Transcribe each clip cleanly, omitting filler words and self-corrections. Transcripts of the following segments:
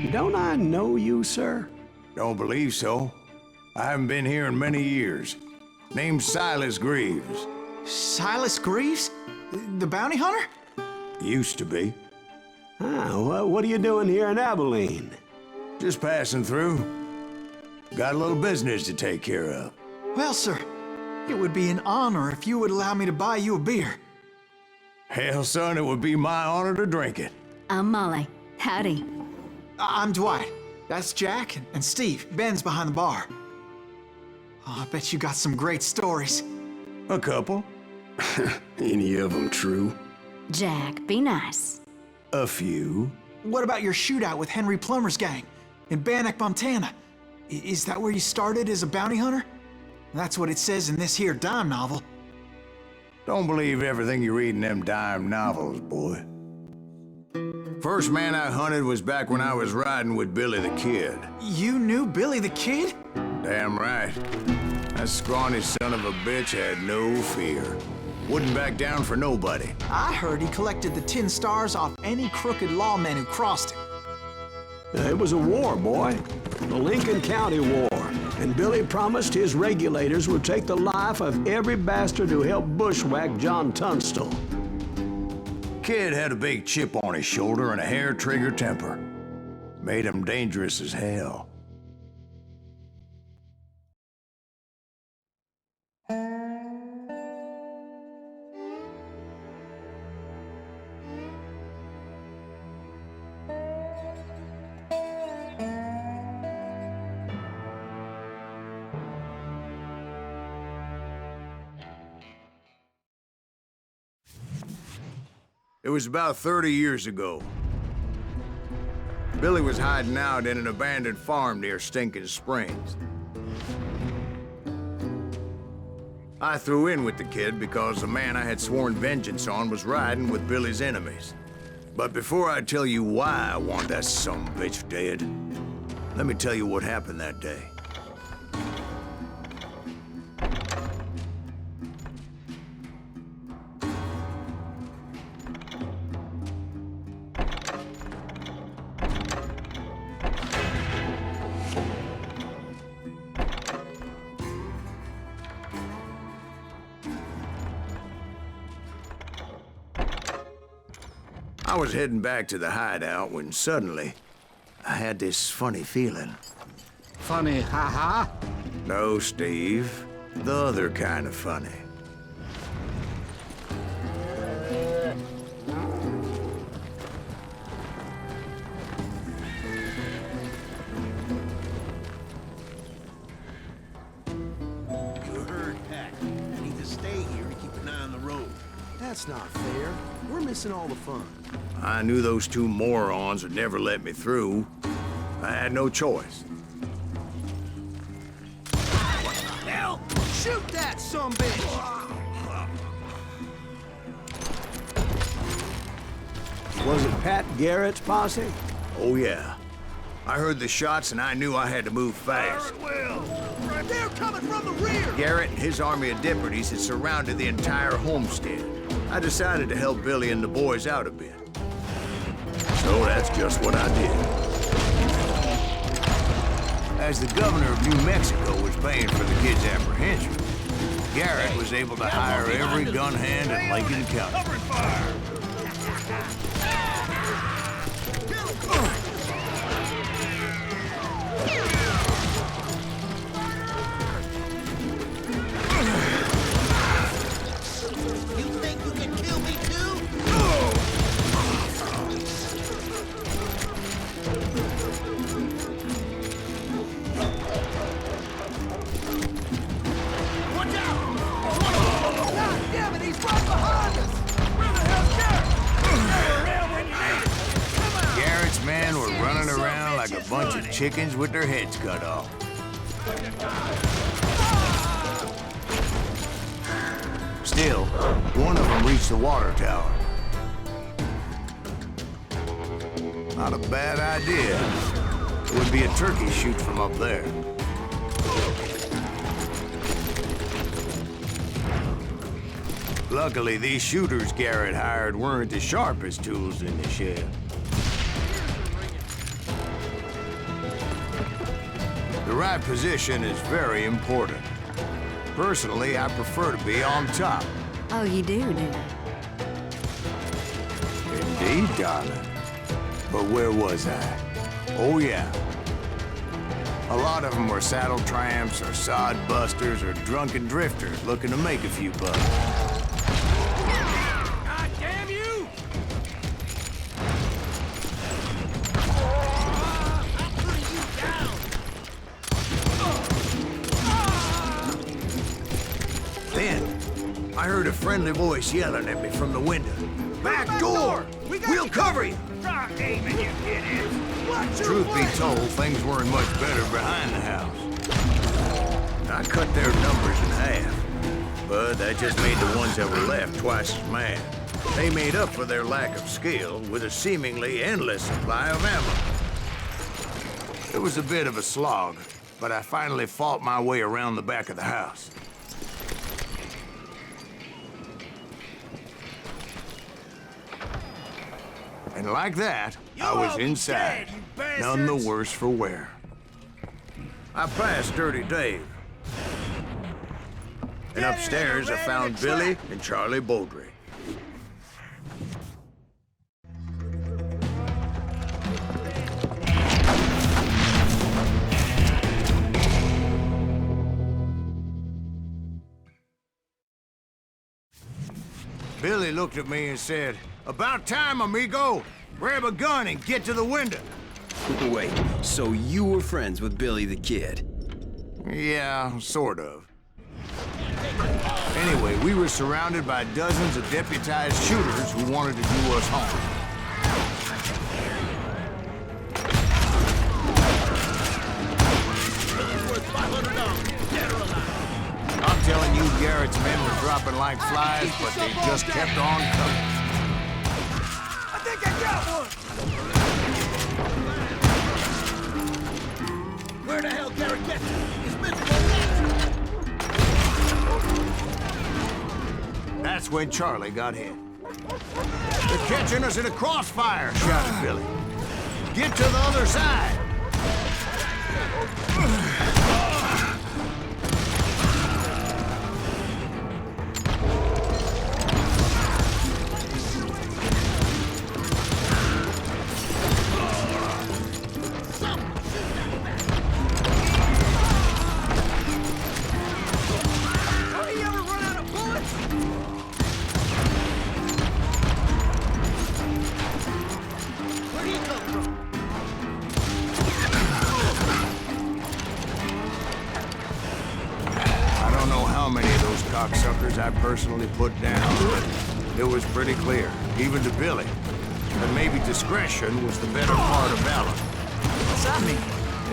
Don't I know you, sir? Don't believe so. I haven't been here in many years. Name's Silas Greaves. Silas Greaves? The bounty hunter? Used to be. Ah, what are you doing here in Abilene? Just passing through. Got a little business to take care of. Well, sir, it would be an honor if you would allow me to buy you a beer. Hell, son, it would be my honor to drink it. I'm Molly. Howdy. I'm Dwight. That's Jack and Steve. Ben's behind the bar. Oh, I bet you got some great stories. A couple. Any of them true? Jack, be nice. A few. What about your shootout with Henry Plummer's gang in Bannock, Montana? Is that where you started as a bounty hunter? That's what it says in this here dime novel. Don't believe everything you read in them dime novels, boy. First man I hunted was back when I was riding with Billy the Kid. You knew Billy the Kid? Damn right. That scrawny son of a bitch had no fear. Wouldn't back down for nobody. I heard he collected the 10 stars off any crooked lawmen who crossed him. It was a war, boy. The Lincoln County War. And Billy promised his regulators would take the life of every bastard who helped bushwhack John Tunstall. Kid had a big chip on his shoulder and a hair-trigger temper. Made him dangerous as hell. It was about 30 years ago. Billy was hiding out in an abandoned farm near Stinking Springs. I threw in with the kid because the man I had sworn vengeance on was riding with Billy's enemies. But before I tell you why I want that sumbitch dead, let me tell you what happened that day. I was heading back to the hideout when suddenly I had this funny feeling. Funny, ha-ha? No, Steve. The other kind of funny. You heard, Pack. I need to stay here and keep an eye on the road. That's not fair. We're missing all the fun. I knew those two morons would never let me through. I had no choice. What the hell? Shoot that sumbitch! Was it Pat Garrett's posse? Oh, yeah. I heard the shots and I knew I had to move fast. They're coming from the rear! Garrett and his army of deputies had surrounded the entire homestead. I decided to help Billy and the boys out a bit. So that's just what I did. As the governor of New Mexico was paying for the kid's apprehension, Garrett was able to hire every gun hand in Lincoln County. Covering fire! You think you can kill me too? Watch out! God damn it, he's right behind us! Where the hell's Garrett? They're around when you need it! Come on! Garrett's men were running around like a bunch of chickens with their heads cut off. Still, one of them reached the water tower. Not a bad idea. It would be a turkey shoot from up there. Luckily, these shooters Garrett hired weren't the sharpest tools in the shed. The right position is very important. Personally, I prefer to be on top. Oh, you do you? Indeed, darling. But where was I? Oh, yeah. A lot of them were saddle tramps or sod busters or drunken drifters looking to make a few bucks. God damn you! I'm putting you down! Then, I heard a friendly voice yelling at me from the window. Back door! We'll cover you! Stop aiming, you idiots! Watch your Truth be way! told, things weren't much better behind the house. I cut their numbers in half, but that just made the ones that were left twice as mad. They made up for their lack of skill with a seemingly endless supply of ammo. It was a bit of a slog, but I finally fought my way around the back of the house. And like that, I was inside, none the worse for wear. I passed Dirty Dave. And upstairs, I found Billy and Charlie Beaudry. Billy looked at me and said, "About time, amigo. Grab a gun and get to the window." Wait, so you were friends with Billy the Kid? Yeah, sort of. Anyway, we were surrounded by dozens of deputized shooters who wanted to do us harm. I'm telling you, Garrett's men were dropping like flies, but they just kept on coming. I think I got one! Where the hell Garrett gets it? He's miserable. That's when Charlie got hit. "They're catching us in a crossfire," shouted Billy. "Get to the other side!" Don't he ever run out of bullets? Where'd he come from? I don't know how many of those cocksuckers I personally put down, but it was pretty clear, even to Billy, that maybe discretion was the better part of valor. What's that mean?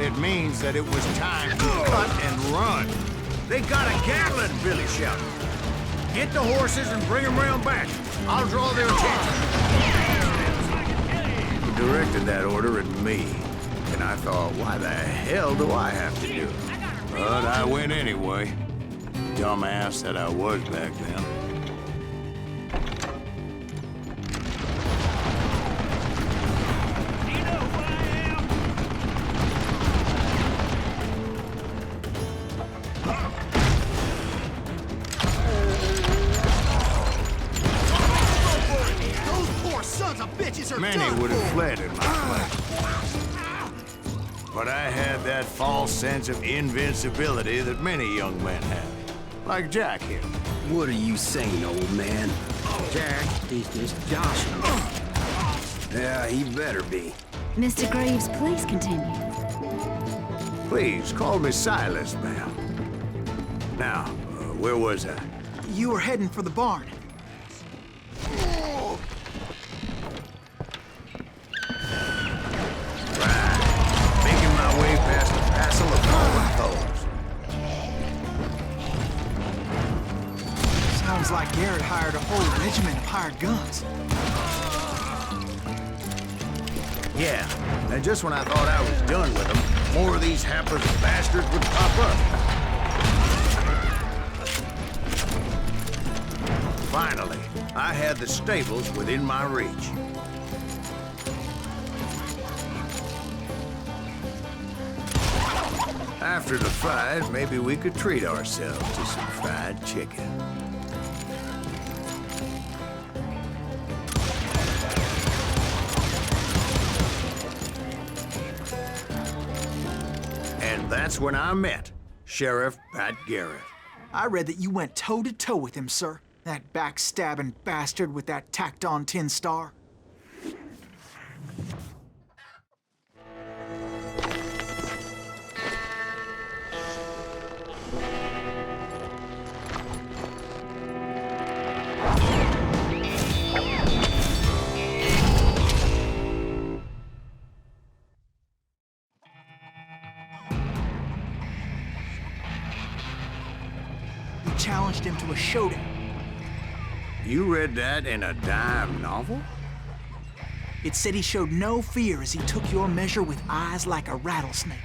It means that it was time to cut and run. "They got a Gatling," Billy shouted. "Get the horses and bring them round back. I'll draw their attention." He directed that order at me, and I thought, why the hell do I have to do it? But I went anyway. Dumbass that I was back then. Do you know who I am? Those poor sons of bitches are Many done would have for. fled in my place. But I had that false sense of invincibility that many young men have. Like Jack here. What are you saying, old man? Jack, he's just joshing me. Yeah, he better be. Mr. Greaves, please continue. Please, call me Silas, ma'am. Now, where was I? You were heading for the barn. Making my way past a passel of fallen foes. Sounds like Garrett hired a whole regiment of hired guns. Yeah, and just when I thought I was done with them, more of these hapless bastards would pop up. Finally, I had the stables within my reach. After the fight, maybe we could treat ourselves to some fried chicken. And that's when I met Sheriff Pat Garrett. I read that you went toe-to-toe with him, sir. That backstabbing bastard with that tacked-on tin star. You challenged him to a showdown. You read that in a dime novel? It said he showed no fear as he took your measure with eyes like a rattlesnake.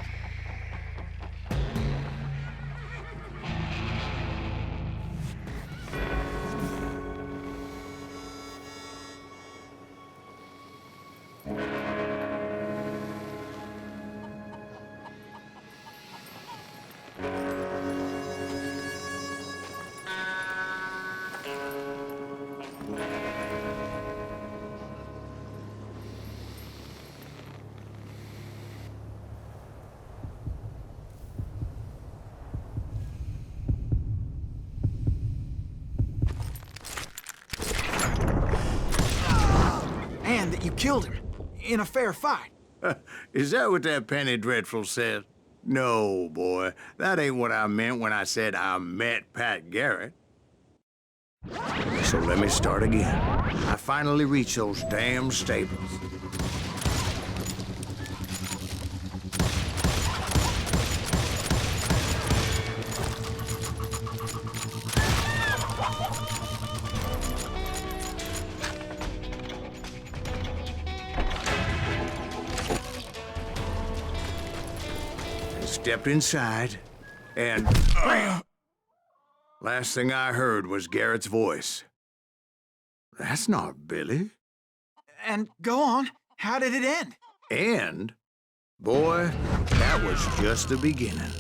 And that you killed him in a fair fight. Is that what that Penny Dreadful said? No, boy. That ain't what I meant when I said I met Pat Garrett. So let me start again. I finally reached those damn stables. Stepped inside, and last thing I heard was Garrett's voice. That's not Billy. And go on, how did it end? And, boy, that was just the beginning.